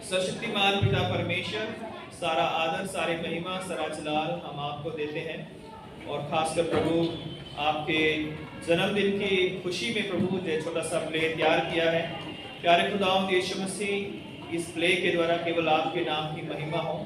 सशक्तिमान पिता परमेश्वर, सारा आदर, सारे महिमा, सारा जलाल हम आपको देते हैं। और खासकर प्रभु आपके जन्मदिन की खुशी में प्रभु जो छोटा सा प्ले तैयार किया है, प्यारे खुदावंद यीशु मसीह, इस प्ले के द्वारा केवल आपके नाम की महिमा हो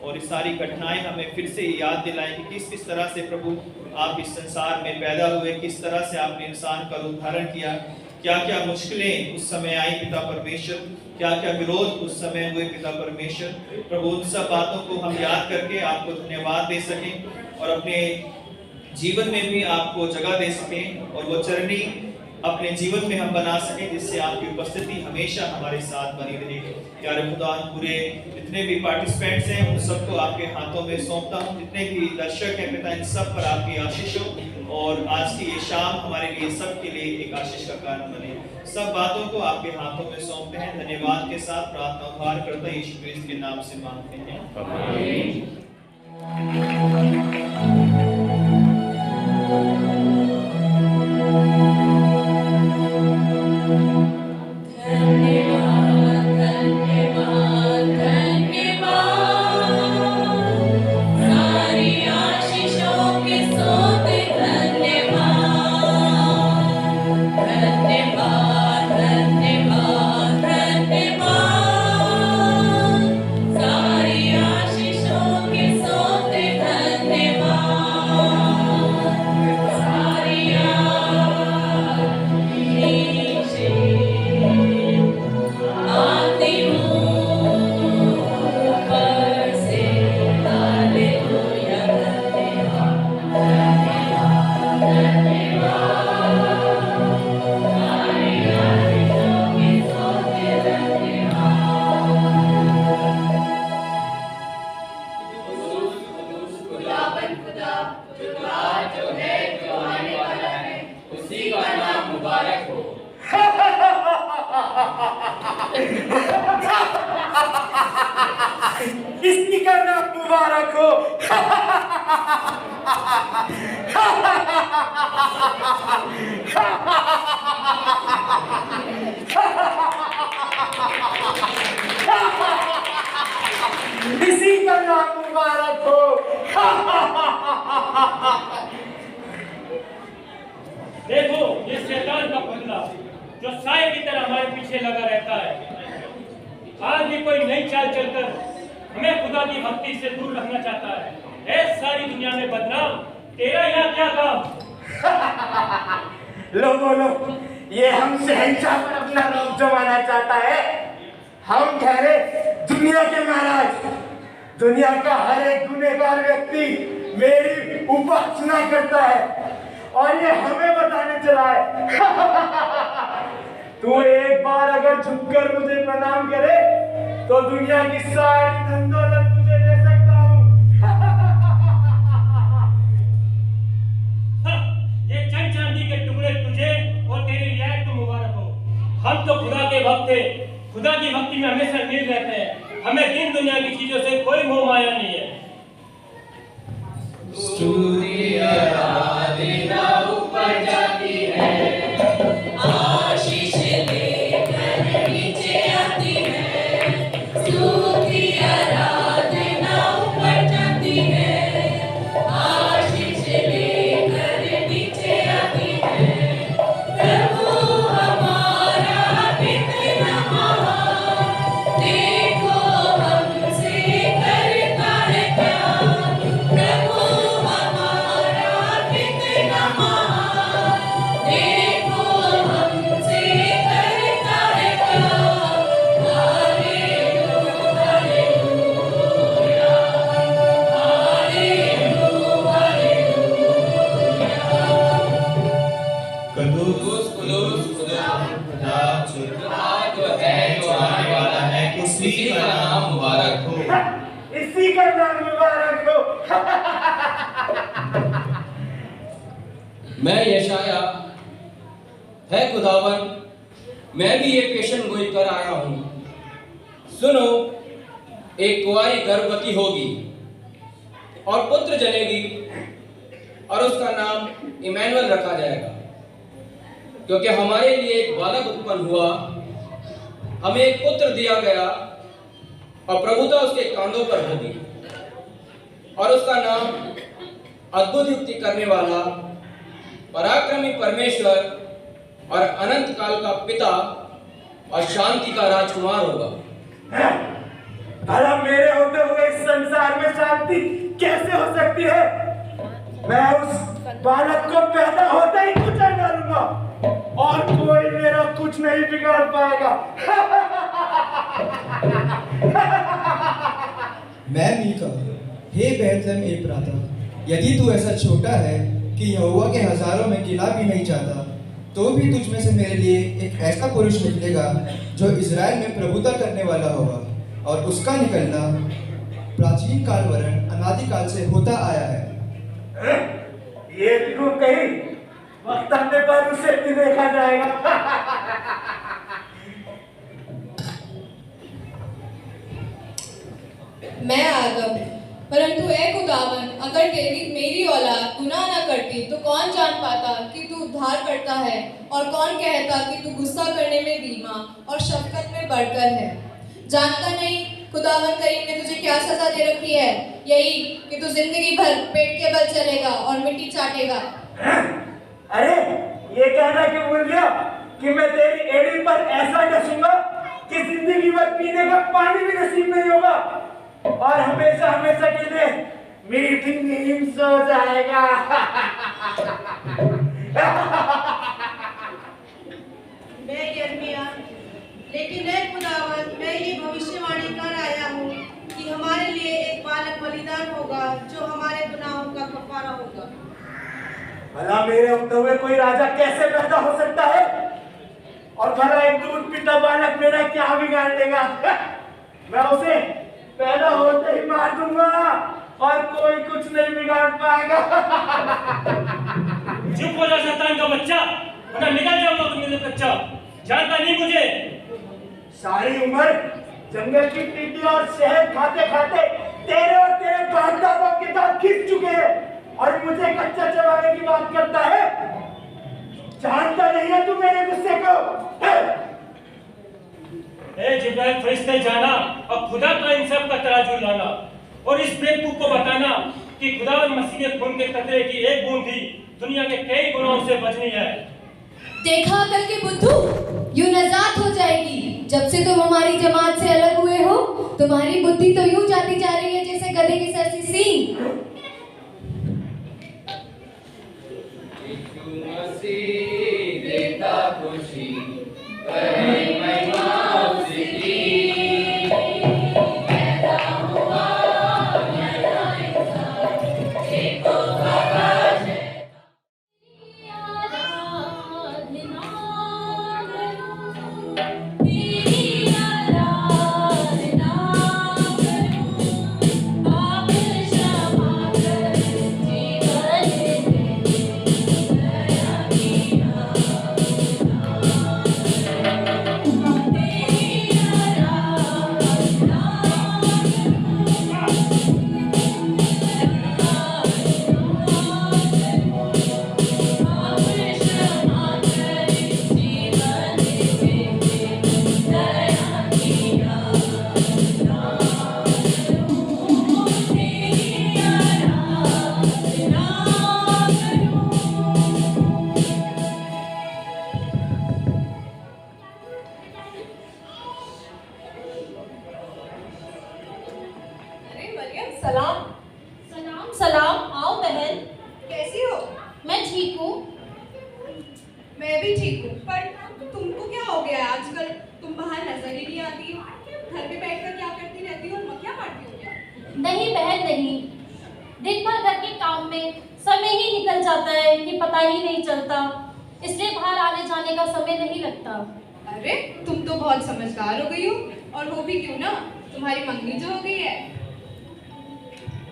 और ये सारी घटनाएं हमें फिर से याद दिलाएं कि किस किस तरह से प्रभु आप इस संसार में पैदा हुए, किस तरह से आपने इंसान का रूप धारण किया, क्या क्या मुश्किलें उस समय आई पिता परमेश्वर, क्या क्या विरोध उस समय हुए पिता परमेश्वर। प्रभु उन सब बातों को हम याद करके आपको धन्यवाद दे सकें और अपने जीवन में भी आपको जगह दे सकें और वो चरनी अपने जीवन में हम बना सकें, जिससे आपकी उपस्थिति हमेशा हमारे साथ बनी रहे। प्यारे खुदा, पूरे जितने भी पार्टिसिपेंट्स हैं उन सबको आपके हाथों में सौंपता हूँ, जितने भी दर्शक हैं पिता, इन सब पर आपकी आशीष हो और आज की ये शाम हमारे लिए सब के लिए एक आशीष का कारण बने। सब बातों को आपके हाथों में सौंपते हैं, धन्यवाद के साथ प्रार्थना उद्धार करता यीशु क्रिस्त के नाम से मांगते हैं, आमीन। इसकी का नाम मुबारक हो। इसी का नाम मुबारक हो। देखो ये शैतान का पुतला जो साए की तरह हमारे पीछे लगा रहता है, आज भी कोई नई चाल चलकर हमें खुदा की भक्ति से दूर रखना चाहता है। ऐ सारी दुनिया में बदनाम, तेरा यहाँ क्या काम? लो बोलो, ये हमसे हिंसा पर अपना रोक जमाना चाहता है। हम ठहरे दुनिया के महाराज, दुनिया का हर एक गुनहगार व्यक्ति मेरी उपासना करता है और ये हमें बताने चला है। तू एक बार अगर झुककर मुझे प्रणाम करे तो दुनिया की सारी धन दौलत तुझे दे सकता हूँ। ये चंद चांदी के टुकड़े तुझे और तेरी रियायत को मुबारक हो। हम तो खुदा के भक्त हैं, खुदा की भक्ति में हमेशा लीन रहते हैं। हमें दिन दुनिया की चीजों से कोई मोह माया नहीं है। स्तुति आराधना ऊपर जाती है, आशीष लेकर नीचे आती है। स्तुति आराधना ऊपर जाती है, आशीष लेकर नीचे आती है। प्रभु हमारा कितना महान, देखो हमसे करता है प्यार। प्रभु इसी का नाम मुबारक हो। मैं यशाया है खुदावन, मैं भी ये पेशन गोई कर आया हूँ। सुनो, एक कुंवारी गर्भवती होगी और पुत्र जनेगी और उसका नाम इमैनुअल रखा जाएगा, क्योंकि हमारे लिए एक बालक उत्पन्न हुआ, हमें एक पुत्र दिया गया और प्रभुता उसके कांधों पर होगी, और उसका नाम अद्भुत युक्ति करने वाला, पराक्रमी परमेश्वर और अनंत काल का पिता और शांति का राजकुमार होगा। भला मेरे होते हुए इस संसार में शांति कैसे हो सकती है? मैं उस बालक को पैदा होते ही कुचल डालूंगा और कोई मेरा कुछ नहीं बिगाड़ पाएगा। मैं मीका, हे बैतलहम एफ्राता, यदि तू ऐसा छोटा है कि यहोवा के हजारों में गिना भी नहीं जाता, तो भी तुझ में से मेरे लिए एक ऐसा पुरुष निकलेगा जो इज़राइल में प्रभुता करने वाला होगा, और उसका निकलना प्राचीन काल वरन अनादिकाल से होता आया है। ये क्यों कहीं वक्त आने पर उसे भी देखा जाएगा। मैं आदम, परंतु ए खुदावन, अगर मेरी औलाद गुनाह न करती तो कौन जान पाता कि तू उद्धार करता है, और कौन कहता कि तू गुस्सा करने में धीमा और शफकत में बढ़कर है। जानता नहीं खुदावन करीम ने तुझे क्या सजा दे रखी है? यही कि तू जिंदगी भर पेट के बल चलेगा और मिट्टी चाटेगा। अरे ये कहना क्यों भूल गया कि मैं तेरी एड़ी पर ऐसा डसूंगा कि जिंदगी भर पीने का पानी भी नसीब नहीं होगा और हमेशा हमेशा के लिए मीठी नींद सो जाएगा। मैं यिर्मयाह, लेकिन ए खुदावन, मैं ये भविष्यवाणी कर आया हूँ कि हमारे लिए एक बालक बलिदान होगा जो हमारे गुनाहों का कफारा होगा। भला मेरे होते हुए कोई राजा कैसे पैदा हो सकता है? और भला एक दूध पीता बालक मेरा क्या बिगाड़ लेगा? मैं उसे पैदा होते ही मार दूंगा और कोई कुछ नहीं बिगाड़ पाएगा। चुप हो जा शैतान का बच्चा, वरना निकल जाऊंगा तुम मेरे बच्चा। जानता नहीं मुझे? सारी उम्र जंगल की टीटी और शहद खाते खाते तेरे और तेरे बाप-दादाओं के दांत खिंच चुके हैं और मुझे कच्चा चबाने की बात करता है। जानता नहीं है तू मेरे गुस्से को? ए जिब्राइल फरिश्ते जाना और खुदा का इन सब का तराजू लाना, और इस बेवकूफ को बताना कि खुदा मसीह के खून के कतरे की एक बूंद भी दुनिया के कई गुनाहों से बचनी है। देखा अकल के बुद्धू, यूं नजात हो जाएगी। जब से तुम हमारी जमात से अलग हुए हो, तुम्हारी बुद्धि तो यूं जाती जा रही है जैसे गधे के सर से सींग। देता खुशी कहीं महिमा उसकी, पैदा हुआ नया इंसान, देखो आकाश सलाम सलाम सलाम। आओ बहन, कैसी हो? मैं ठीक हूँ। मैं भी ठीक हूँ, पर तुमको क्या हो गया आजकल? तुम बाहर नजर ही नहीं आती हो। घर में बैठकर क्या करती रहती हो और मक्खियाँ मारती हो क्या? नहीं बहन नहीं, दिन भर घर के काम में समय ही निकल जाता है कि पता ही नहीं चलता, इसलिए बाहर आने जाने का समय नहीं लगता। अरे तुम तो बहुत समझदार हो गई हो, और हो भी क्यों ना, तुम्हारी मंगनी जो हो गई है।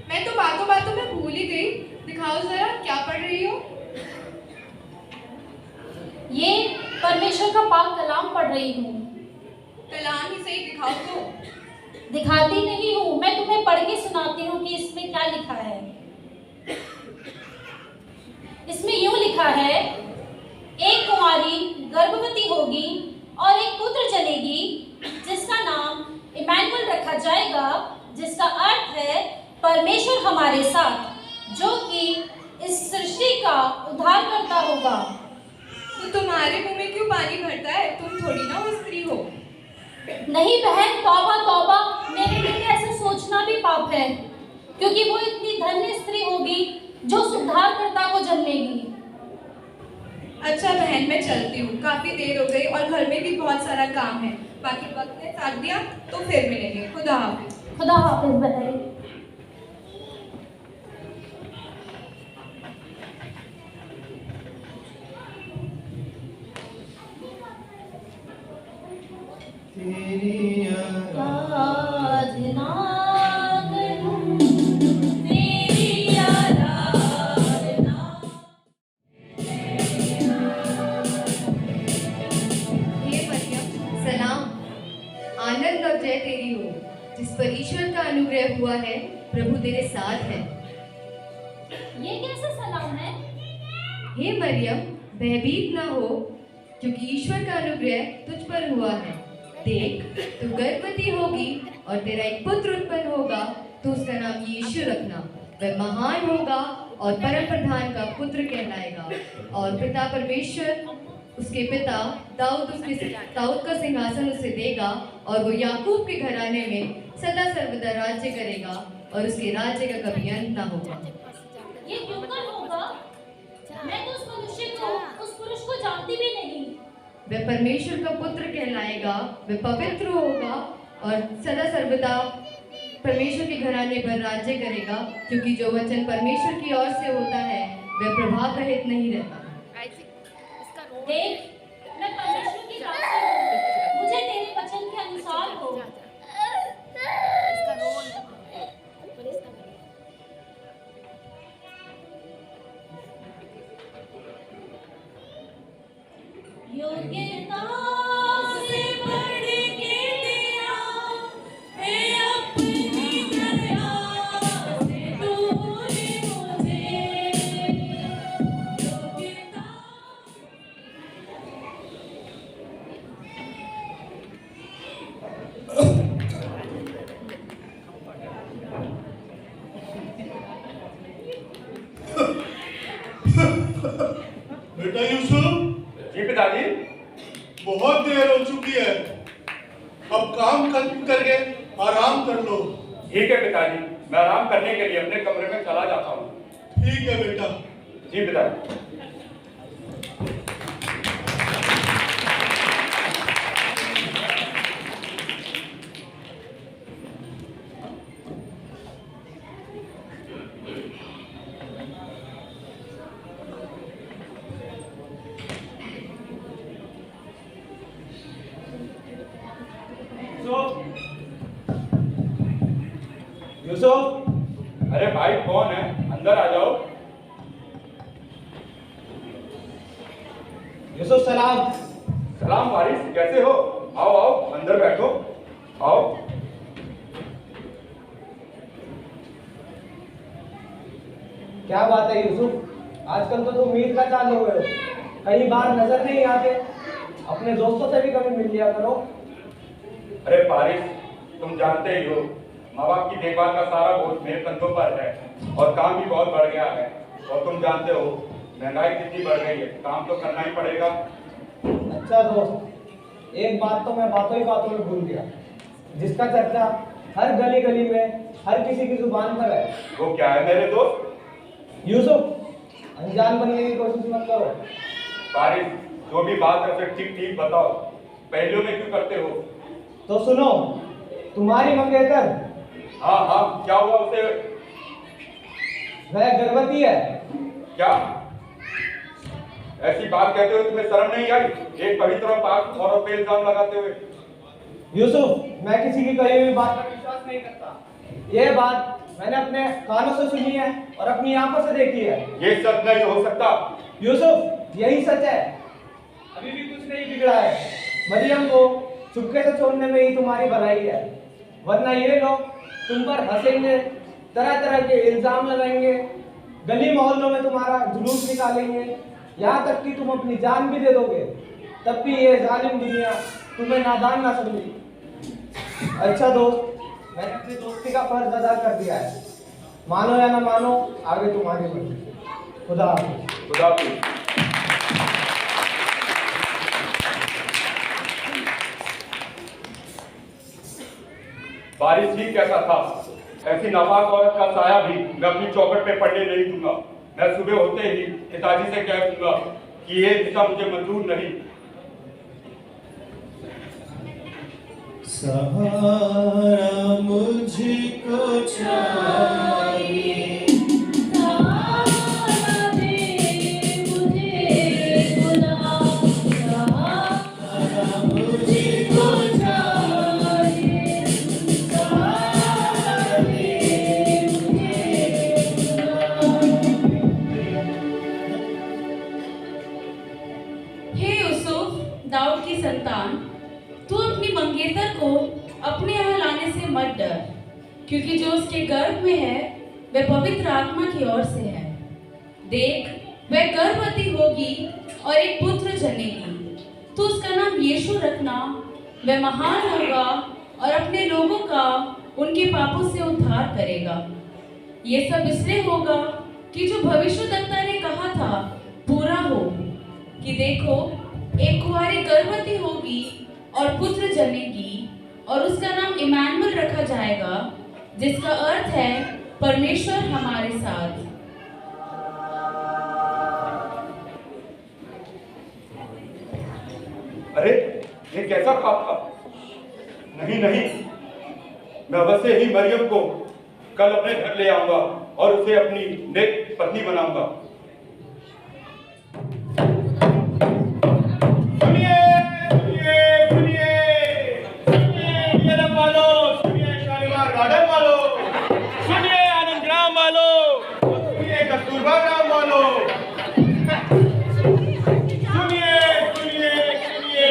मैं तो बातों बातों में भूल ही गई। दिखाओ जरा क्या पढ़ रही हो? ये परमेश्वर का पाक कलाम पढ़ रही हूँ। कलाम ही सही, दिखाओ तो। दिखाती नहीं हूँ, मैं तुम्हें पढ़ के सुनाती हूँ कि इसमें क्या लिखा है। इसमें यूं लिखा है, एक कुंवारी गर्भवती होगी और एक पुत्र जनेगी जिसका नाम इमैनुअल रखा जाएगा, जिसका अर्थ है परमेश्वर हमारे साथ, जो कि इस सृष्टि का उद्धारकर्ता होगा। तो तुम्हारे मुंह में क्यों पानी भरता है? तुम थोड़ी ना वो स्त्री हो। नहीं बहन, तौबा तौबा, मेरे लिए ऐसा सोचना भी पाप है, क्योंकि वो इतनी धन्य स्त्री होगी जो उस उद्धारकर्ता को जन्मेगी। अच्छा बहन, मैं चलती हूँ, काफी देर हो गई और घर में भी बहुत सारा काम है। बाकी वक्त ने साथ दिया तो फिर मिलेंगे। खुदा हाफिज। खुदा हाफिज बहन। तेरी आराधना करूं, तेरी आराधना। हे मरियम, सलाम, आनंद और जय तेरी हो, जिस पर ईश्वर का अनुग्रह हुआ है, प्रभु तेरे साथ है। ये कैसा सलाम है? हे मरियम, भयभीत ना हो, क्योंकि ईश्वर का अनुग्रह तुझ पर हुआ है। देख, तू गर्भवती होगी और तेरा एक पुत्र उत्पन्न होगा, तो उसका नाम यीशु रखना। वह महान होगा और परम प्रधान का पुत्र कहलाएगा, और पिता परमेश्वर उसके पिता दाऊद का सिंहासन उसे देगा, और वो याकूब के घराने में सदा सर्वदा राज्य करेगा, और उसके राज्य का कभी अंत ना होगा। ये क्यों कर होगा? मैं तो उस मनुष्य को, उस पुरुष को जानती भी नहीं। वह परमेश्वर का पुत्र कहलाएगा, वह पवित्र होगा और सदा सर्वदा परमेश्वर के घराने पर राज्य करेगा, क्योंकि जो वचन परमेश्वर की ओर से होता है वह प्रभाव रहित नहीं रहता। देख, मैं परमेश्वर की दासी हूँ, मुझे तेरे वचन के अनुसार हो। योग्यता से बढ़ के तेरा है, अपनी दया से तूने मुझे योग्यता। बेटा यूसुफ। जी पिताजी। बहुत देर हो चुकी है, अब काम खत्म करके आराम कर लो। ठीक है पिताजी, मैं आराम करने के लिए अपने कमरे में चला जाता हूँ। ठीक है बेटा। जी पिताजी। यूसुफ, अरे भाई कौन है? अंदर आ जाओ। यूसुफ सलाम। सलाम वारिस, कैसे हो? आओ आओ, अंदर बैठो, आओ। क्या बात है यूसुफ, आजकल तो तुम मीर का चांद हो गए हो, कहीं बाहर नजर नहीं आते। अपने दोस्तों से भी कभी मिल लिया करो। अरे पारिस, तुम जानते ही हो, माँ बाप की देखभाल का सारा बोझ मेरे कंधों पर है, और काम भी बहुत बढ़ गया है। और तुम जानते हो महंगाई कितनी बढ़ गई है, काम तो करना ही पड़ेगा। अच्छा दोस्त, एक बात तो मैं बातों ही बातों में भूल गया, जिसका चर्चा हर गली गली में हर किसी की जुबान पर है। वो क्या है मेरे दोस्त? यूसुफ, अनजान बनने की कोशिश मत करो। पारिस, जो भी बात है उसे ठीक ठीक बताओ, पहलू में क्यों करते हो? तो सुनो, तुम्हारी मंगेतर, हाँ हाँ, क्या हुआ उसे? वह गर्भवती है। क्या ऐसी बात कहते हुए तुम्हें शर्म नहीं आई? एक पवित्र और पाक औरत पे इल्जाम लगाते हुए। यूसुफ, मैं किसी की कही हुई बात पर विश्वास नहीं करता। यह बात मैंने अपने कानों से सुनी है और अपनी आंखों से देखी है। ये सच नहीं हो सकता। यूसुफ, यही सच है। अभी भी कुछ नहीं बिगड़ा है। मरियम को चुपके से छोड़ने में ही तुम्हारी भलाई है, वरना ये लोग तुम पर हंसेंगे, तरह तरह के इल्जाम लगाएंगे, गली मोहल्लों में तुम्हारा जुलूस निकालेंगे, यहाँ तक कि तुम अपनी जान भी दे दोगे। तब भी ये जालिम दुनिया तुम्हें नादान ना समझेगी। अच्छा दोस्त, मैंने अपनी दोस्ती का फर्ज अदा कर दिया है। मानो या ना मानो, आगे तुम्हारी मर्जी। खुदा हाफिज। खुदा हाफिज। बारिश ठीक कैसा था, ऐसी नापाक औरत का साया भी मैं अपनी चौखट पे पड़ने नहीं दूंगा। मैं सुबह होते ही पिताजी से कह दूंगा कि ये दिशा मुझे मंजूर नहीं। सहारा मुझको चाहिए, दाऊद की संतान, तू अपनी मंगेतर को अपने यहाँ लाने से मत डर, क्योंकि जो उसके गर्भ में है वह पवित्र आत्मा की ओर से है। देख, वह गर्भवती होगी और एक पुत्र जनेगी। तू उसका नाम यीशु रखना। वह महान होगा और अपने लोगों का उनके पापों से उद्धार करेगा। ये सब इसलिए होगा कि जो भविष्यद्वक्ता ने कहा था पूरा हो, कि देखो, एक कुंवारी गर्भवती होगी और पुत्र जनेगी और उसका नाम इमानुएल रखा जाएगा, जिसका अर्थ है परमेश्वर हमारे साथ। अरे ये कैसा ख्वाब था? नहीं नहीं, मैं अवश्य ही मरियम को कल अपने घर ले आऊंगा और उसे अपनी नेक पत्नी बनाऊंगा। गार्डन वालों, सुनिए आनंद ग्राम वालों, सुनिए कस्तूरबा ग्राम वालों, सुनिए सुनिए सुनिए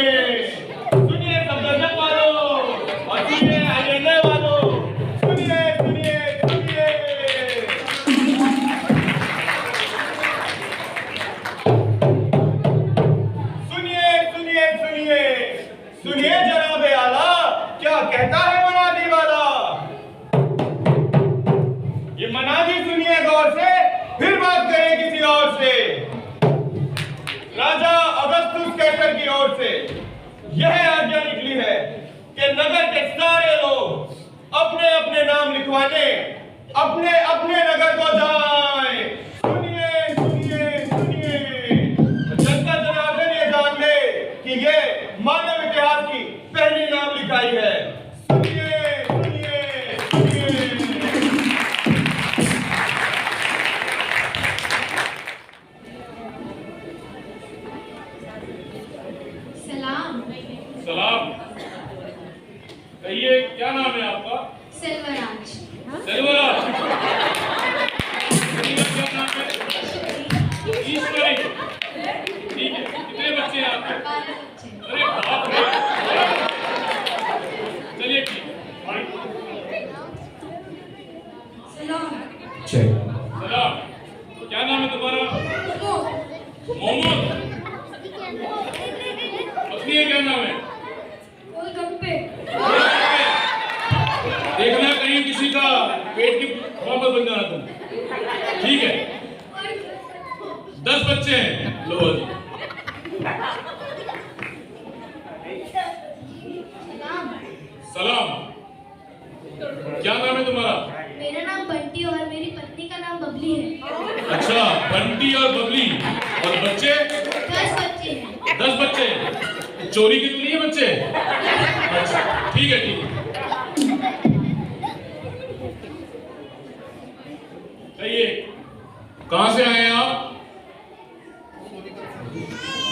सुनिए सफदरजंग वालों और सुनिए आईएनए वालों, सुनिए सुनिए सुनिए। सुनिए सुनिए सुनिए सुनिए जनाब आला, क्या कहता है मनादी वाला? ये मनादी सुनिए गौर से, फिर बात करें किसी और से। राजा अगस्तुस कैसर की ओर से यह आज्ञा निकली है कि नगर के सारे लोग अपने अपने नाम लिखवाने अपने अपने नगर को जाएं। सुनिए सुनिए सुनिए, जनता जनार्दन ये जान ले कि ये मानव इतिहास की पहली नाम लिखाई है। सुनिए सुनिए सुनिए। सलाम। सलाम। कहिए, क्या नाम है आपका? सेल्वराज। सेल्वराज। क्या नाम है? ईश्वरी। ठीक है, कितने बच्चे हैं आपके? 12 बच्चे। अरे बाप रे। चलिए ठीक है। सलाम। सलाम। क्या नाम है तुम्हारा? मोहम्मद। पत्नी क्या नाम है? गोलगप्पे। देखना कहीं किसी का पेट की प्रॉब्लम बन जाना तुम। ठीक है, 10 बच्चे हैं। लो जी। सलाम। क्या नाम है तुम्हारा? मेरा नाम बंटी और मेरी पत्नी का नाम बबली है। अच्छा, बंटी और बबली। और बच्चे? 10 बच्चे हैं। 10 बच्चे। चोरी के तो नहीं है बच्चे? अच्छा, ठीक है ठीक है। कहिए, कहाँ से आए हैं आप?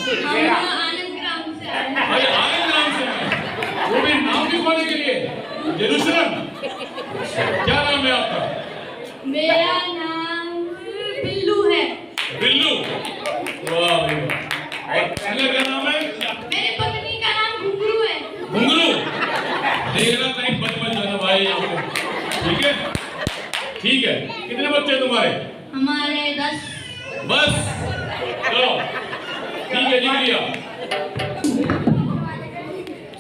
आनंद ग्राम से आए हैं। अरे आनंद ग्राम से आए, वो भी नाम लिखवाने के लिए? यरूशलेम। क्या नाम है आपका? मेरा नाम बिल्लू है। बिल्लू। वाह भाई वाह। और पहले क्या नाम है? मेरी पत्नी का नाम घुंगरू है। घुंगरू। देखना कहीं बच जाना भाई आपको। ठीक है ठीक है। कितने बच्चे तुम्हारे? हमारे 10। बस, चलो ठीक है, लिख लिया।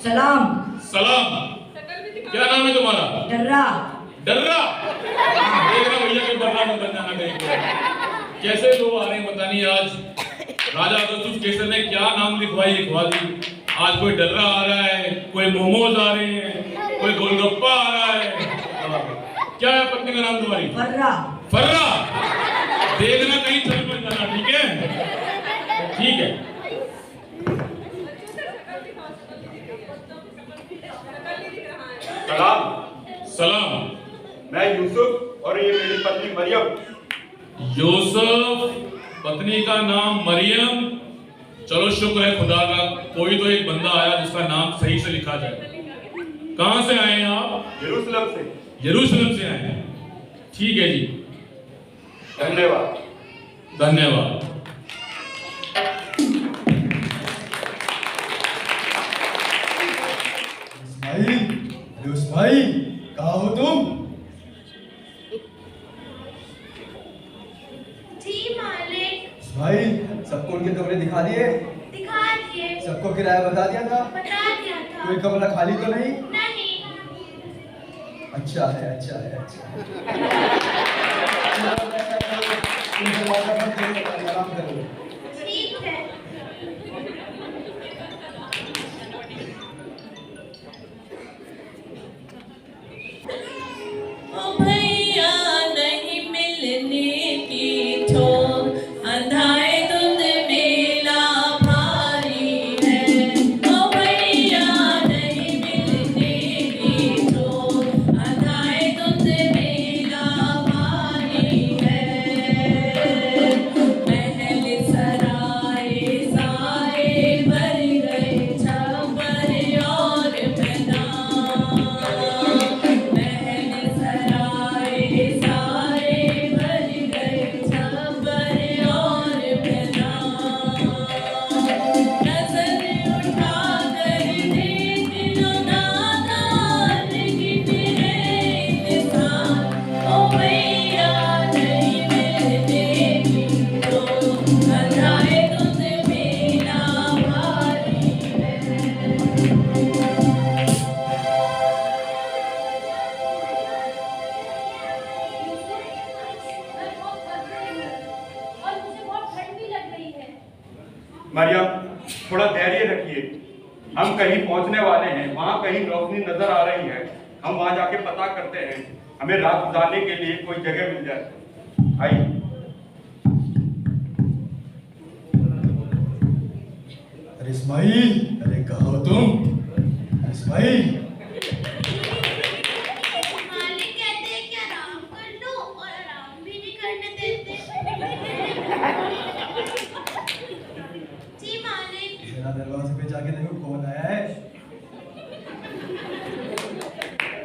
सलाम। सलाम। क्या नाम है तुम्हारा? डर्रा। डर्रा? देखना भैया के बर्रा मत बन जाना कहीं। कैसे लोग आ रहे हैं पता नहीं आज राजा अगस्टस केसर ने क्या नाम लिखवा दी। आज कोई डर्रा आ रहा है, कोई मोमोज आ रहे हैं, कोई गोलगप्पा आ रहा है। क्या है पत्नी का नाम तुम्हारी? फर्रा। फर्रा? देखना कहीं चल मत जाना, ठीक है? ठीक है। सलाम। सलाम। मैं यूसुफ और ये मेरी पत्नी मरियम। यूसुफ, पत्नी का नाम मरियम। चलो शुक्र है खुदा का, कोई तो एक बंदा आया जिसका नाम सही से लिखा जाए। कहां से आए हैं आप? यरूशलेम से। यरूशलेम से आए हैं, ठीक है जी। धन्यवाद। धन्यवाद। भाई कहाँ हो तुम? जी मालिक। भाई सबको उनके कमरे दिखा दिए? दिखा दिए। सबको किराया बता दिया था? बता दिया था। कोई कमरा खाली तो नहीं? नहीं। अच्छा है, अच्छा है, अच्छा आराम करो। ठीक है। ओ भैया नहीं मिलने की ठोर, अंधाए धुंध मेला भारी है। ओ भैया नहीं मिलने की ठोर, अंधाए धुंध मेला भारी है। महल सराय सारे भर गए छप्पर और मैदान। महल सराय सारे भर गए छप्पर और मैदान। नजर उठाकर देख लो नादान कितने इंसान। ओ भैया नहीं मिलने की तो अंधाए धुंध मेला भारी और मुझे बहुत ठंड भी लग रही है। मरियम, थोड़ा धैर्य रखिए। हम कहीं पहुंचने वाले हैं, वहां कहीं रोशनी नजर आ रही है। हम वहां जाके पता करते हैं, हमें रात गुजारने के लिए कोई जगह मिल जाए। आइए। अरे इस्माइल, अरे कहाँ हो तुम? इस्माइल, मालिक कहते हैं कि आराम कर लो और आराम भी नहीं करने देते। जी मालिक। जरा दरवाजे पे जाके देखो कौन आया है।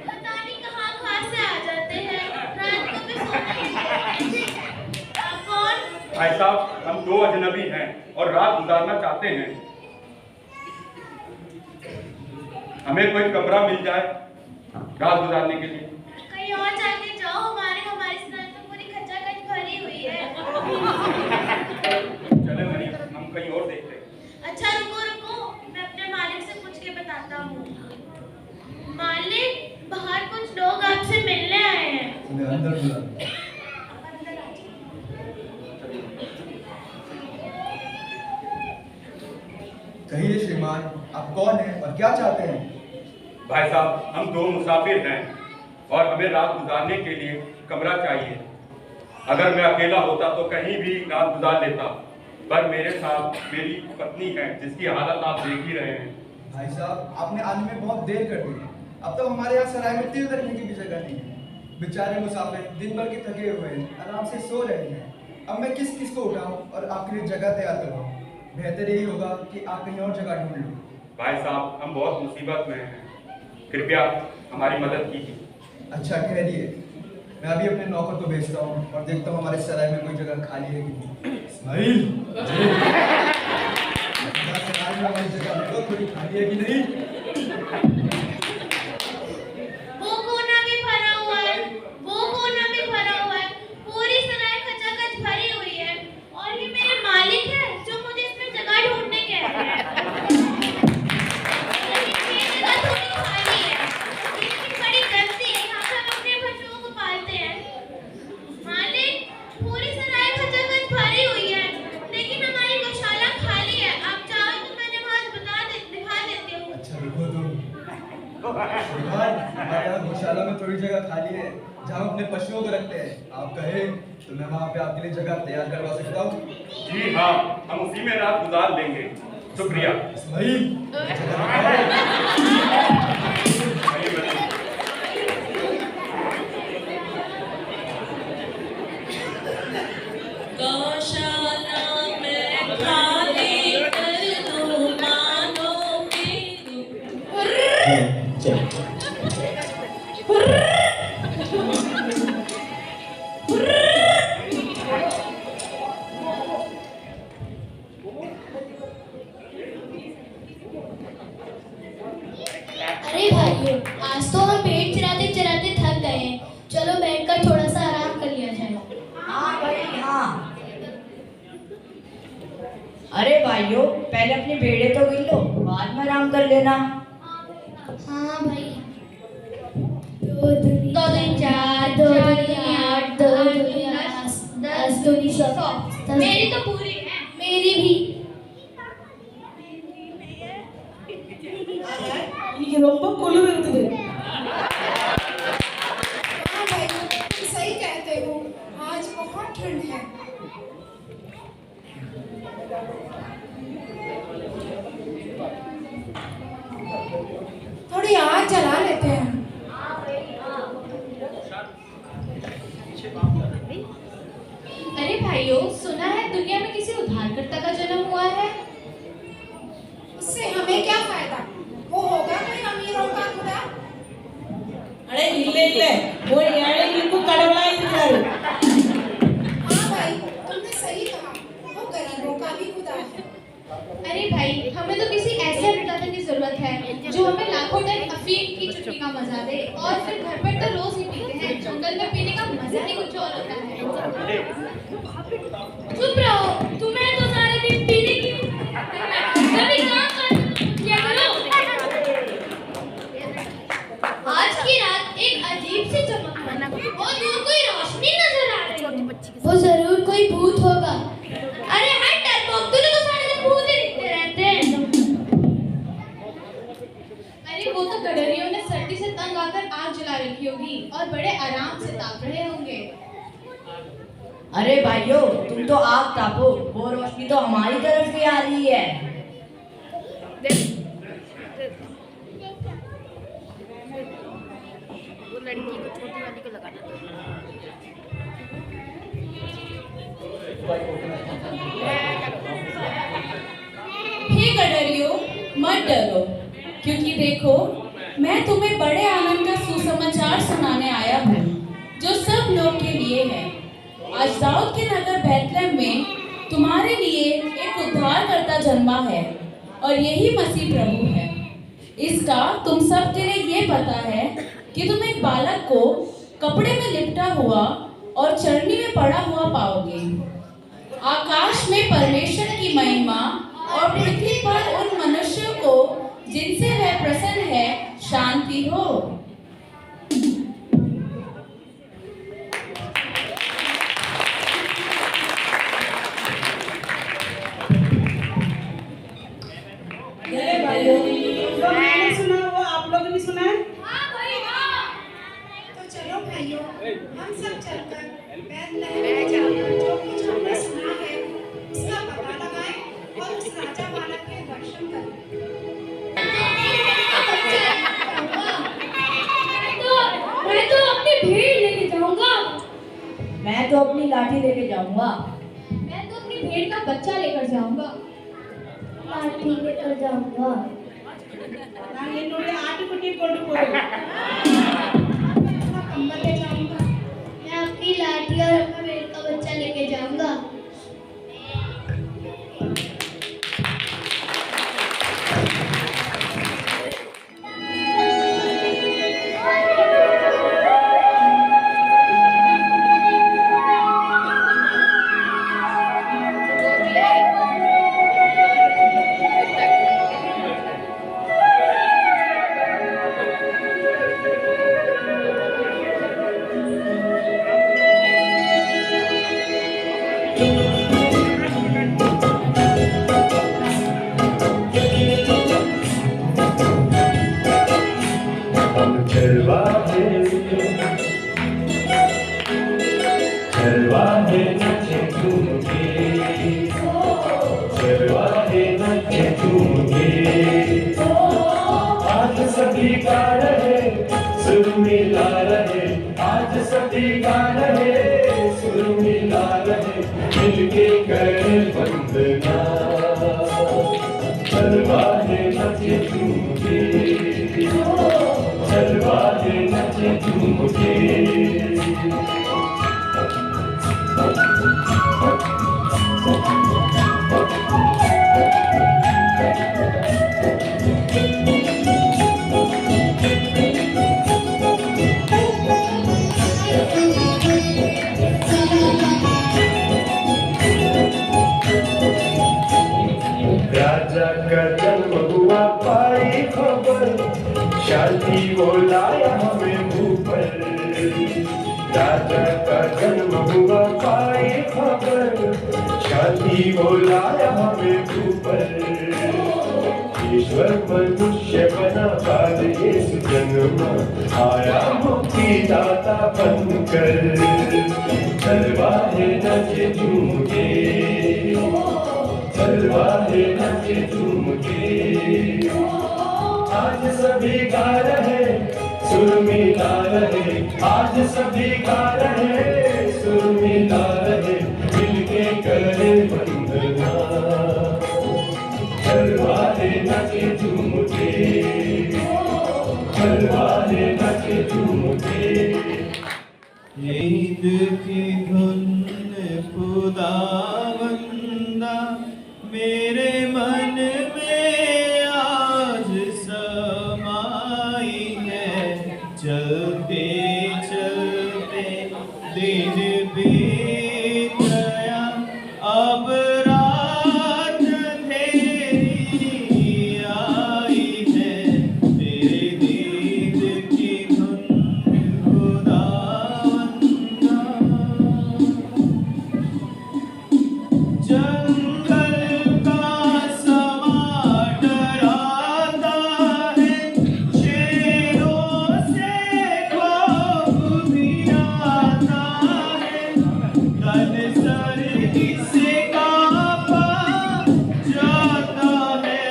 पता नहीं कहाँ से आ जाते हैं, रात को भी सोने नहीं देते। आप कौन? भाई साहब, हम दो अजनबी हैं और रात गुजारना चाहते हैं। हमें कोई कमरा मिल जाए रात गुजारने के लिए। कहीं और जाके जाओ, हमारी सनद तो पूरी खचाखच भरी हुई है। चले मरियम, हम कहीं और देखते हैं। अच्छा रुको, मैं अपने मालिक से पूछ के बताता हूँ। मालिक, बाहर कुछ लोग आपसे मिलने आए हैं। उन्हें अंदर बुला। अंदर आ जाओ। कहिए श्रीमान, आप कौन हैं और क्या चाहते हैं? भाई साहब, हम दो मुसाफिर हैं और हमें रात गुजारने के लिए कमरा चाहिए। अगर मैं अकेला होता तो कहीं भी रात गुजार लेता, पर मेरे साथ मेरी पत्नी है जिसकी हालत आप देख ही रहे हैं। भाई साहब, आपने आने में बहुत देर कर दी। अब तो हमारे यहाँ सराय में तिल रखने की भी जगह नहीं है। बेचारे मुसाफिर दिन भर के थके हुए हैं, आराम से सो रहे हैं। अब मैं किस किस को उठाऊं और आपके लिए जगह तैयार करवाऊं? बेहतर यही होगा कि आप कहीं और जगह ढूंढ लो। भाई साहब, हम बहुत मुसीबत में हैं, कृपया हमारी मदद कीजिए। अच्छा कह दिए, मैं अभी अपने नौकर को भेजता हूँ और देखता हूँ हमारे सराय में कोई जगह खाली है कि नहीं। इस्माइल, सराय में हमारी जगह देखो थोड़ी खाली है कि नहीं। वो कोना भी भरा हुआ है, वो कोना भी भरा हुआ है। पूरी सराय खचाखच भरी हुई है और ये मेरे मालिक है जो मुझे इसमें जगह ढूंढने कह रहे हैं। लेकिन ये जगह थोड़ी खाली है। श्रीमान, हमारे यहाँ गौशाला में थोड़ी जगह खाली है जहाँ हम अपने पशुओं को रखते हैं। आप कहें तो मैं वहाँ पे आपके लिए जगह तैयार करवा सकता हूँ। जी हाँ, हम उसी में रात गुजार देंगे। शुक्रिया। इस्माइल, गौशाला में खाली कर दो मानो अरे भाइयों, आज तो हम पेड़ चराते चराते थक गए हैं। चलो बैठकर थोड़ा सा आराम कर लिया जाए। हाँ भाई हाँ। अरे भाइयों, पहले अपनी भेड़े तो गिन लो, बाद में आराम कर लेना। हाँ भाई। 2 दूनी 4, 2 दूनी 8, 2 दूनी 10, 10 दूनी 100। मेरी तो पूरी है। मेरी भी। ये रोम्बा कोलू इरुತ್ತದೆ। हाँ भाई, तुम सही कहते हो। आज बहुत ठंड है। थोड़ी आग जला लेते हैं। अरे भाइयों, सुना है दुनिया में किसी उद्धारकर्ता का जन्म हुआ है। उससे हमें क्या फायदा? वो होगा कोई अमीरों का खुदा। अरे इल्ले इल्ले, वो यारे इनको कड़वला इधर। हाँ भाई, तुमने सही कहा। वो गरीबों का भी खुदा है। अरे भाई, हमें तो किसी ऐसे अभिनेता की जरूरत है जो हमें लाखों टन अफीम की चुटकी का मजा दे, और फिर घर पर तो रोज ही पीते हैं। जंगल में पीने का मजा ही कुछ और होता है। चुप रहो, तुम्हें तो सारे दिन पीने की कभी काम क्या करो। आज की रात एक अजीब सी चमक और दूर कोई रोशनी नजर आ रही है। वो जरूर कोई भूत होगा। अरे हट डरपोक, तूने तो सारे दिन भूत ही दिखते रहते हैं। अरे वो तो गडरियों ने सर्दी से तंग आकर आग जला रखी होगी और बड़े आराम से ताप रहे होंगे। अरे भाइयों, तुम तो आग तापो, वो रोशनी तो हमारी तरफ से आ रही है। वो लड़की को, छोटी वाली को लगाना। हे गडरियों, मत डरो, क्योंकि देखो मैं तुम्हें बड़े आनंद का सुसमाचार सुनाने आया हूँ, जो सब लोग के लिए है। आज दाऊद के नगर बैतलहम में तुम्हारे लिए एक उद्धारकर्ता जन्मा है, और यही मसीह प्रभु है। इसका तुम सब के लिए ये पता है कि तुम एक बालक को कपड़े में लिपटा हुआ और चरनी में पड़ा हुआ पाओगे। आकाश में परमेश्वर की महिमा और पृथ्वी पर उन मनुष्यों को जिनसे वह प्रसन्न है शांति हो। अरे भाइयों, जो मैंने सुना वो आप लोग भी सुना है? तो चलो भाइयों, हम सब चलकर बैतलहम में जाकर जो कुछ हमने सुना है उसका पता लगाएं और उस राजा बालक के दर्शन करें। मैं तो अपनी भेड़ लेके जाऊंगा। मैं तो अपनी लाठी लेके जाऊंगा। मैं तो अपनी भेड़ का बच्चा लेकर जाऊंगा। लाठी लेकर जाऊंगा। ನಾನು ನೋಡಿ ಆಟಿ ಕುಟ್ಟಿಕೊಂಡು ಹೋಗು. कंबल ले जाऊंगा। मैं अपनी लाठी और अपना भेड़ का बच्चा लेके जाऊंगा। तलवारें नचे झूम के, तलवारें नचे झूम के। राजा का जन्म हुआ पाई खबर, शांति वो लाया हमें ऊपर। राजा का जन्म हुआ पाई खबर, शांति वो लाया हमें ऊपर। ईश्वर मनुष्य बना बाद इस जन्म, आया मुक्ति दाता बनकर। तलवारें नचे झूम के, तलवारें नचे झूम के। आज सभी गा रहे सुर मिला रहे, आज सभी गा रहे सुर मिला रहे, मिलके करे वंदना। तलवारें नचे झूम के, तलवारें नचे झूम के। ईद की धुन खुदावंदा मेरे मन में आज समाई है। चलते चलते दिन बीत गया, अब रात अंधेरी आई है। तेरे दीद की धुन खुदावंदा। जंगल का समा डराता है, शेरों से खौफ भी आता है। तन सर्दी से कांपा जाता है,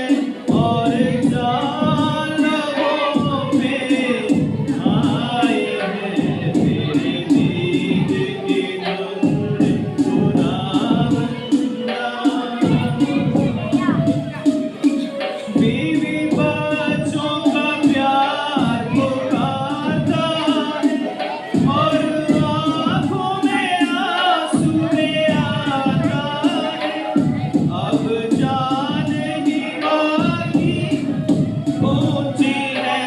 और जान लबों पे आई है। तेरे दीद की धुन खुदावंदा। बीवी बच्चों का प्यार पुकारता है, और आँखों में आंसू आता है। अब जान ही बाकी ऊंची है,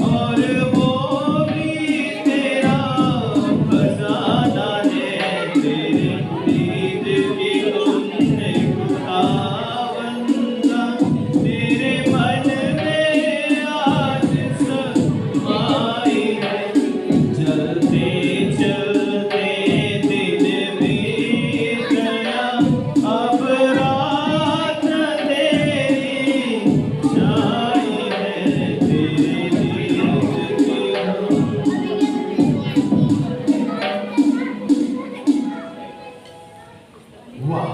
और वो भी तेरा खजाना है। तेरे दीद की धुन खुदावंदा, तेरे मन में आज समाई है। चलते चलते दिन बीत गया, अब रात अंधेरी छाई है। तेरे दीद की वाह,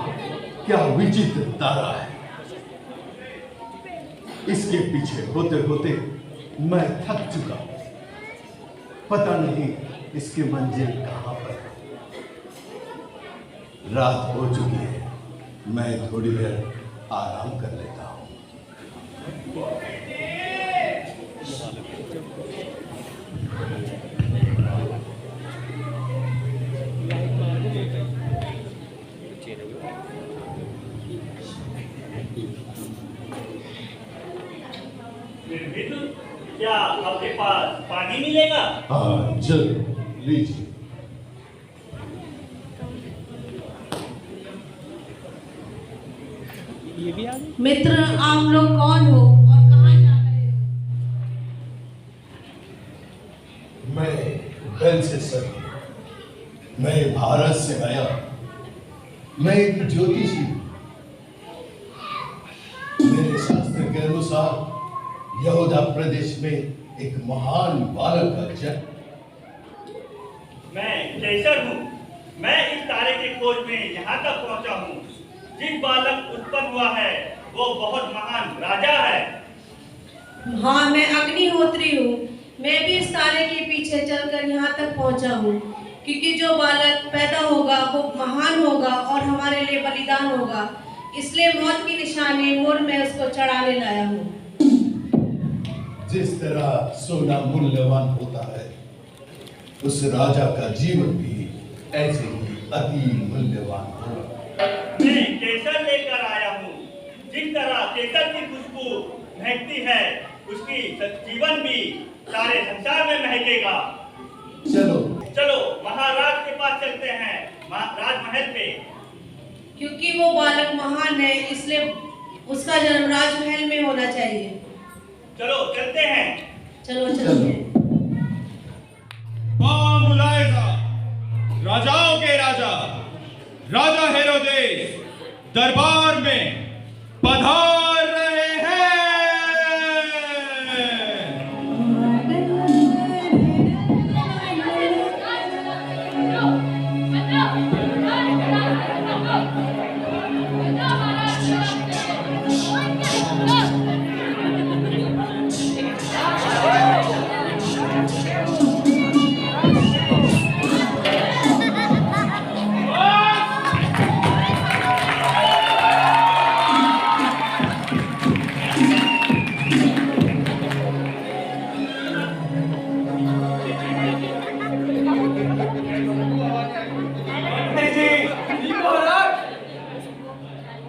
क्या विचित्र तारा है। इसके पीछे होते होते मैं थक चुका हूं। पता नहीं इसकी मंजिल कहां पर है। रात हो चुकी है, मैं थोड़ी देर आराम कर लेता हूं। क्या आपके पास पानी मिलेगा? हाँ जरूर, लीजिए। मित्र, आप लोग कौन हो और कहाँ जा रहे हो? मैं बेल से सर, मैं भारत से आया। मैं एक ज्योतिषी हूं। मेरे शास्त्र के अनुसार यहूदा प्रदेश में एक महान बालक का जन्म। मैं कैसर हूँ। मैं इस तारे की खोज में यहाँ तक पहुँचा हूँ। जिस बालक उत्पन्न हुआ है वो बहुत महान राजा है। हाँ, मैं अग्निहोत्री हूँ। मैं भी इस तारे के पीछे चलकर यहाँ तक पहुँचा हूँ, क्योंकि जो बालक पैदा होगा वो महान होगा और हमारे लिए बलिदान होगा। इसलिए मौत की निशानी मुड़ में उसको चढ़ाने लाया हूँ। जिस तरह सोना मूल्यवान होता है, उस राजा का जीवन भी ऐसे ही अति मूल्यवान होगा। मैं केसर लेकर आया हूँ। जिस तरह केसर की खुशबू महकती है, उसकी जीवन भी सारे संसार में महकेगा। चलो चलो महाराज के पास चलते हैं, राजमहल पे। क्योंकि वो बालक महान है, इसलिए उसका जन्म राजमहल में होना चाहिए। चलो चलते हैं। चलो चलते हैं। राजाओं के राजा राजा हेरोदेस दरबार में पधार रहे हैं।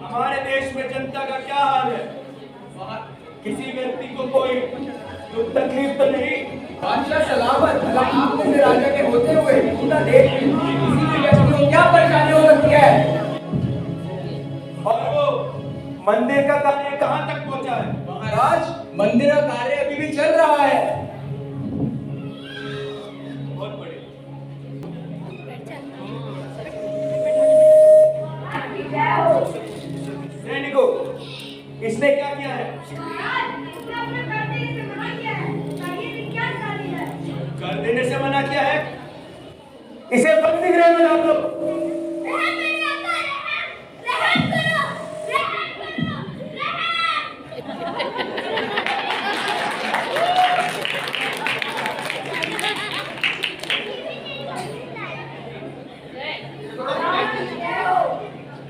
हमारे देश में जनता का क्या हाल है? किसी व्यक्ति को कोई दुख तकलीफ तो नहीं? बादशाह सलामत, आपने राजा के होते हुए पूरा देश में किसी भी व्यक्ति को क्या परेशानी हो सकती है? और वो मंदिर का कार्य कहाँ तक पहुँचा है? महाराज, मंदिर का कार्य अभी भी चल रहा है। बहुत बढ़िया। सैनिकों, इसने क्या किया है? कर देने से मना किया है। इसे बंदी गृह में डाल दो।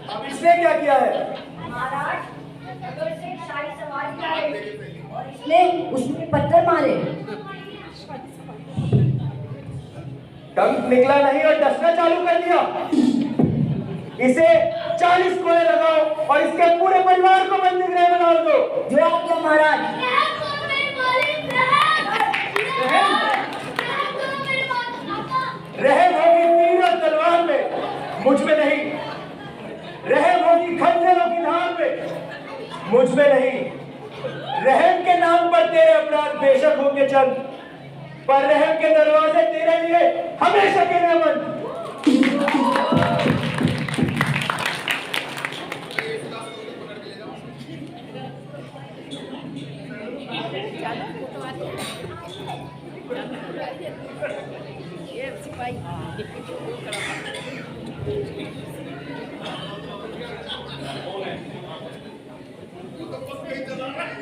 अब इसने क्या किया है? महाराज, नगर से शाही सवारी आई और इसने उसमें पत्थर मारे। डंक निकला नहीं और डसना चालू कर दिया। इसे 40 कोड़े लगाओ और इसके पूरे परिवार को बंदी गृह में डाल दो। जो आप क्या महाराज? रहम होगी तीर और तलवार में, मुझ में नहीं। रहम होगी खंजरों की धार में, मुझ में नहीं। रहम के नाम पर तेरे अपराध बेशक होंगे चंद, पर रहम के दरवाजे तेरे लिए हमेशा के लिए बंद।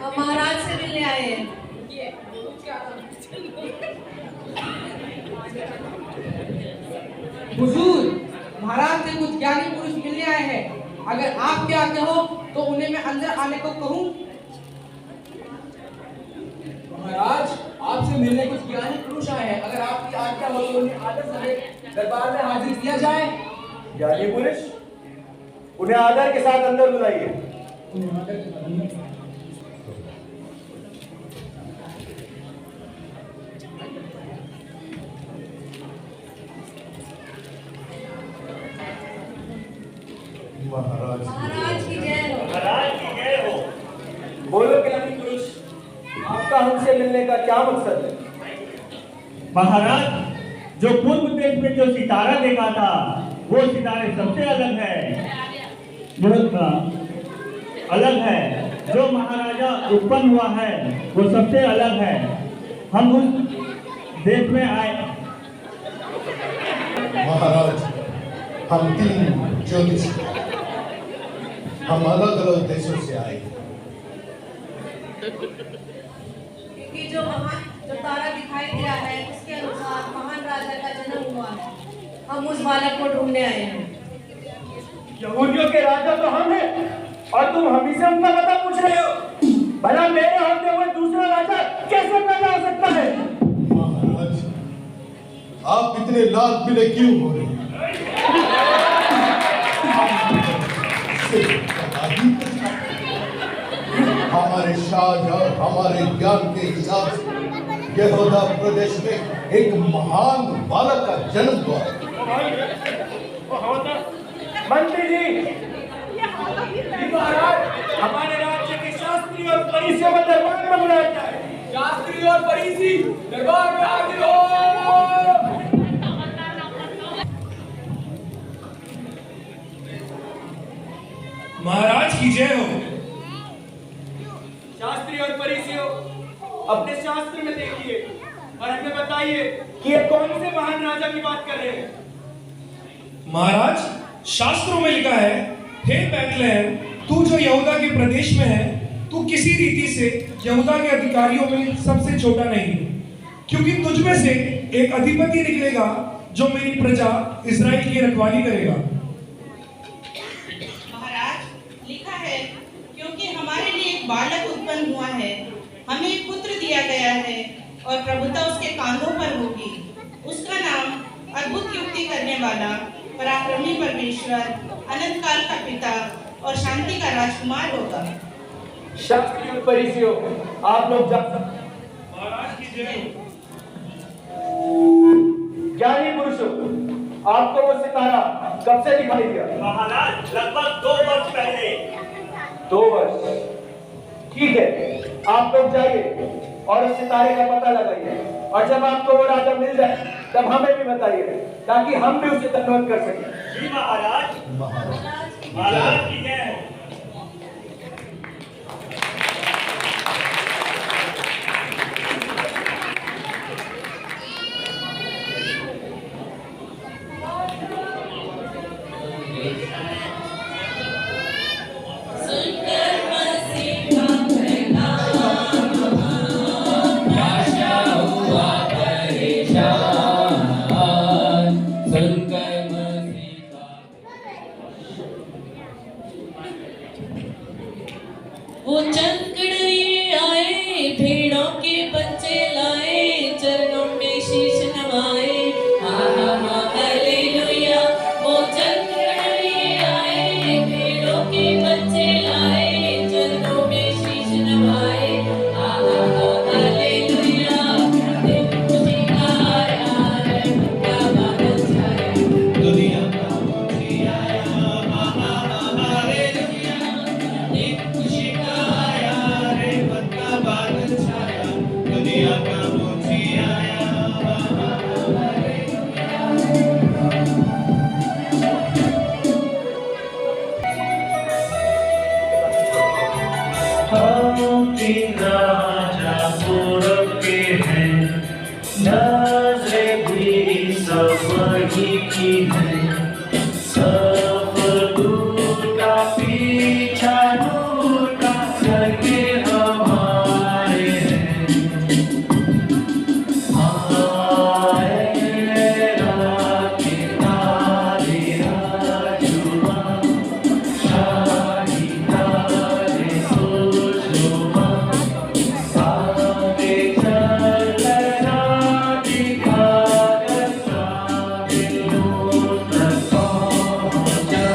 हम महाराज से मिलने आए हैं। हुजूर, महाराज से कुछ ज्ञानी पुरुष मिलने आए हैं। अगर आप क्या कहो तो उन्हें मैं अंदर आने को कहूँ। महाराज, आपसे मिलने कुछ ज्ञानी पुरुष आए हैं। अगर आपकी आज्ञा हो तो उन्हें आदर समेत दरबार में हाजिर किया जाए। ज्ञानी पुरुष, उन्हें आदर के साथ अंदर बुलाइए। महाराज की जय हो। महाराज की जय हो। बोलो ज्ञानी पुरुष, आपका हमसे मिलने का क्या मकसद है? महाराज, जो पूर्व देश में जो सितारा देखा था, वो सितारे सबसे अलग है। अलग है। जो महाराजा उत्पन्न हुआ है, वो सबसे अलग है। हम उस देश में आए। महाराज, हम 3 ज्योतिष, हम अलग अलग देशों से आए। क्योंकि जो तारा दिखाई दिया है, उसके अनुसार महान राजा का जन्म हुआ है। हम उस बालक को ढूंढने आए हैं। यहूदियों के राजा तो हम हैं, और तुम हम ही से उनका पता पूछ रहे हो? भला मेरे होते हुए दूसरा राजा कैसे पैदा हो सकता है? महाराज, आप इतने लाल पीले क्यों हो रहे हैं? हमारे शाहजहां हमारे ज्ञान के हिसाब से यहूदा प्रदेश में एक महान बालक का जन्म हुआ। मंत्री जी, महाराज, हमारे राज्य के शास्त्री और फरीसियों को दरबार में बुलाया जाए। शास्त्री और फरीसी दरबार में हाजिर हो। महाराज की जय हो। शास्त्री और फरीसियों, अपने शास्त्र में देखिए और हमें बताइए कि ये कौन से महान राजा की बात कर रहे हैं? महाराज, शास्त्रों में लिखा है, हे बैतलहम, तू जो यहूदा के प्रदेश में है, तू किसी रीति से यहूदा के अधिकारियों में सबसे छोटा नहीं, क्योंकि तुझ में से एक अधिपति निकलेगा जो मेरी प्रजा इस्राएल की रखवाली करेगा। महाराज, लिखा है, क्योंकि हमारे लिए एक बालक उत्पन्न हुआ है, हमें एक पुत्र दिया गया है और प्रभुता उसके कांधों पर होगी। उसका नाम अद्भुत युक्ति करने वाला, पराक्रमी परमेश्वर, अनंत काल का पिता और शांति का राजकुमार होगा। शास्त्री और फरीसियों, आप लोग महाराज की जय हो। ज्ञानी पुरुषों, आपको वो सितारा कब से दिखाई दिया? महाराज, लगभग 2 वर्ष पहले। 2 वर्ष? ठीक है, आप लोग जाइए और उस सितारे का पता लगाइए, और जब आपको वो राजा मिल जाए तब हमें भी बताइए, ताकि हम भी उसे दंडवत कर सकें। जी महाराज। महाराज की जय हो। वो चंकड़िए आए, भेड़ों के बच्चे लाए, चरणों में शीश नवाए, हालेलुया। वो चंकड़िए आए, भेड़ों के बच्चे लाए, चरणों में शीश नवाए, हालेलुया। खुशी का आया है, क्या बादल छाया, दुनिया का खुशी आया, हालेलुया। खुशी का आया रे, का बादल छाया, दुनिया का खुशी आया, राजा पूरब के हैं, नजरें भी सब वही की हैं, सब दूर का पीछा दूर का करके हमारे हैं। आए राके तारे राजुआ, शाही तारे सुषुमा, आगे चलना दिखा कर साबिलों तक पहुंचा।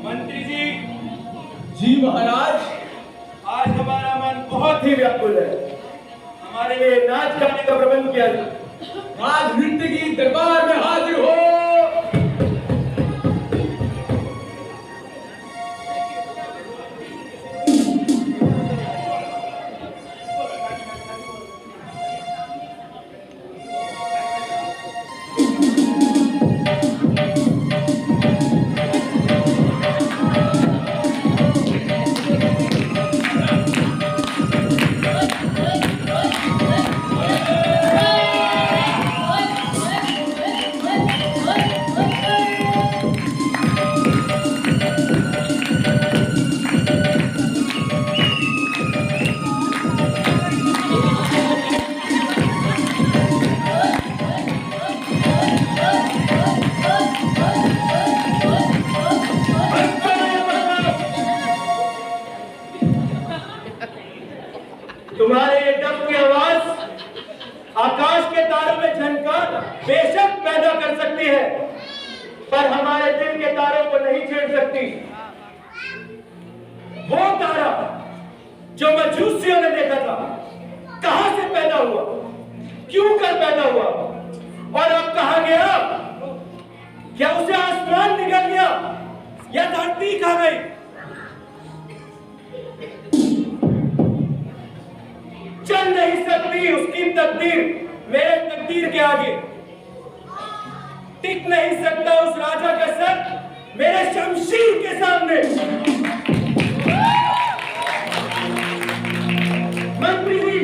मंत्री जी। जी महाराज। आज हमारा मन बहुत ही व्याकुल है। हमारे लिए नाच गाने का प्रबंध किया जाए। राज नृत्य की दरबार में हाजिर हो। तुम्हारे ये डफ की आवाज आकाश के तारों में झनकार बेशक पैदा कर सकती है, पर हमारे दिल के तारों को नहीं छेड़ सकती। वो तारा जो मजूसियों ने देखा था, कहां से पैदा हुआ, क्यों कर पैदा हुआ और अब कहां गया? क्या उसे आसमान निकल गया या धरती खा गई? चल नहीं सकती उसकी तकदीर मेरे तकदीर के आगे। टिक नहीं सकता उस राजा का सर मेरे शमशीर के सामने। मंत्री जी।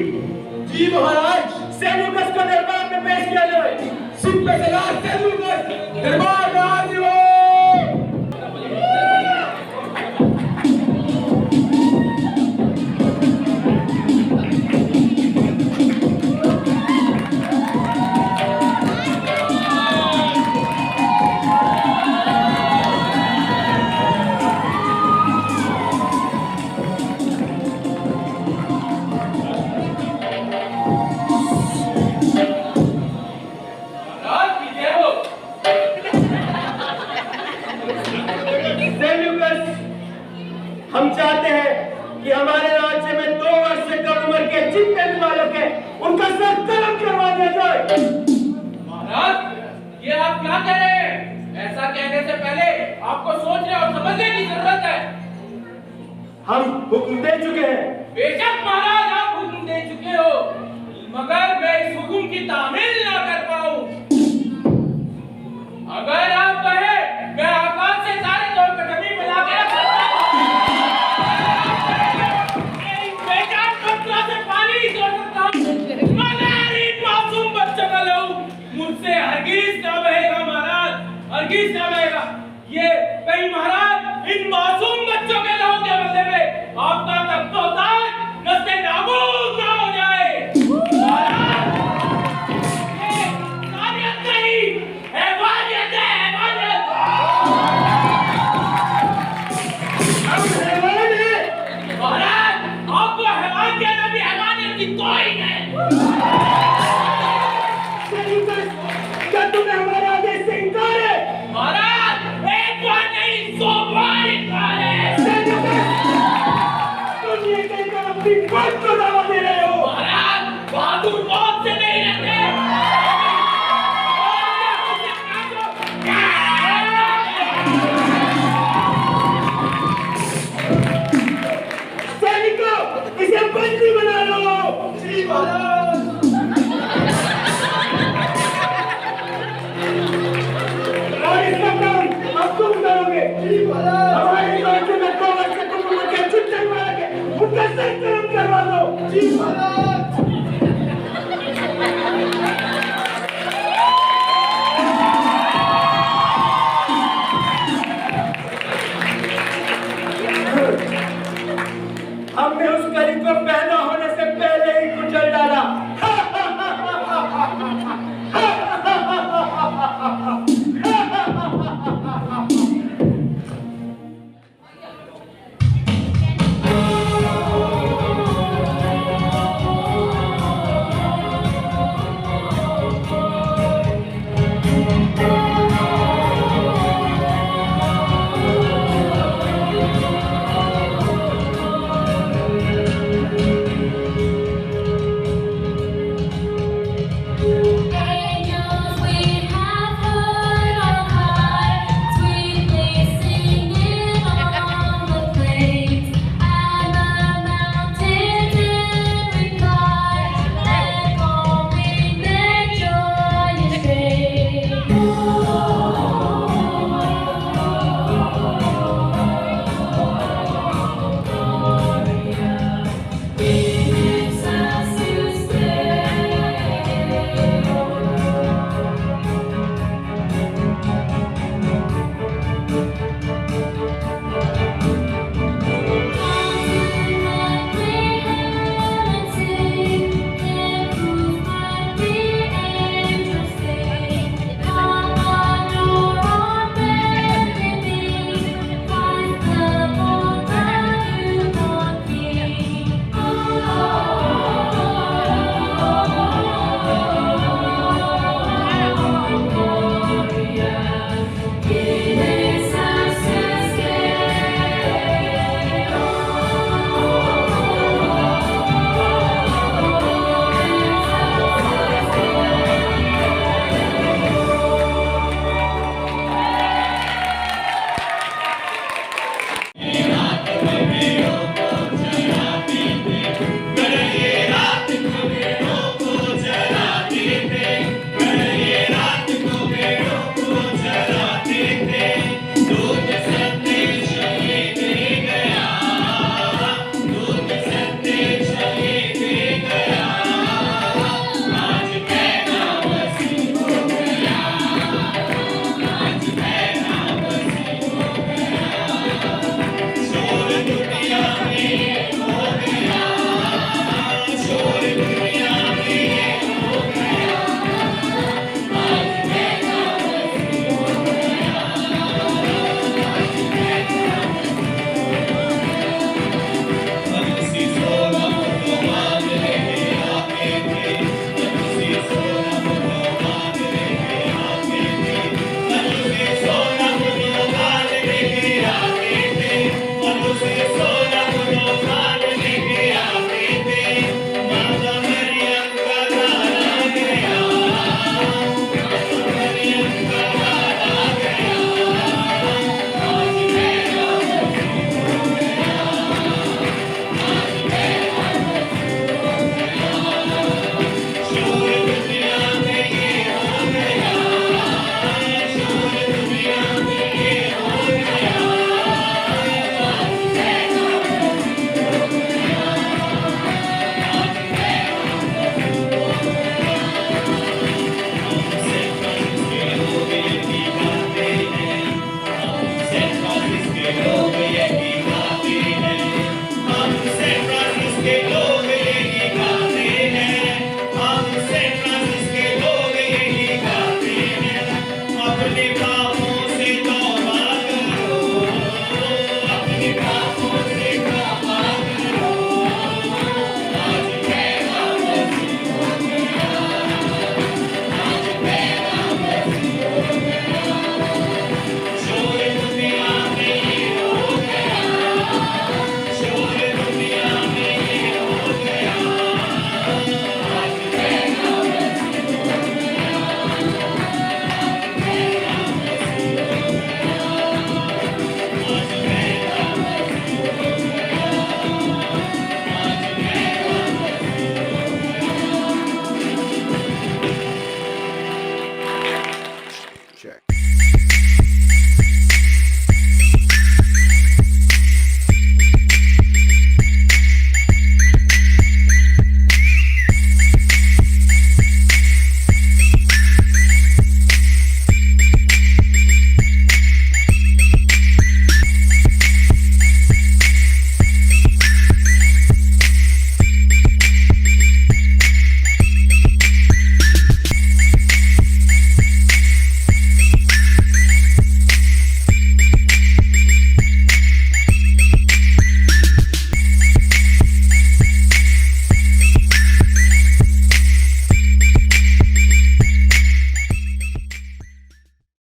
जी महाराज। सेल्यूकस को दरबार में पेश किया जाए। सुपरसलार सेल्यूकस दरबार में हाजिर हो। हम चाहते हैं कि हमारे राज्य में 2 वर्ष से कम उम्र के जितने भी बालक हैं, उनका सर कलम करवा दिया जाए। महाराज, ये आप क्या कह रहे हैं? ऐसा कहने से पहले आपको सोचने और समझने की जरूरत है। हम हुक्म दे चुके हैं। बेशक महाराज, आप हुक्म दे चुके हो, मगर मैं इस हुक्म की तामील ना कर पाऊं। अगर आप कहें, मैं आकाश से सारे तौर पर कभी मिला के रख सकता हूं। मुझसे हरगिज ना बहेगा महाराज, हरगिज ना बहेगा। ये कहीं महाराज इन मासूम बच्चों के लहू के बदले में आपका तख्तो-ताज नस्ल नाबूद ना हो जाए। महाराज, ये हैवानियत नहीं, हैवानियत है, हैवानियत। महाराज, आपको हैवान कहना भी हैवानियत की तौहीन है। क्या तुम्हें हमारे आदेश से इनकार है? महाराज, एक बार नहीं 100 बार इनकार है। तुम ये कहकर अपनी मौत को दावा दे रहे हो। महाराज, बहादुर मौत से नहीं रहते। सैनिकों, इसे बंदी बना लो। जी महाराज। तुम करोगे हमारे राज्य में 2 वर्ष से तुम उनके छुट्टे मार के उनका सर करवा दो। जी महाराज।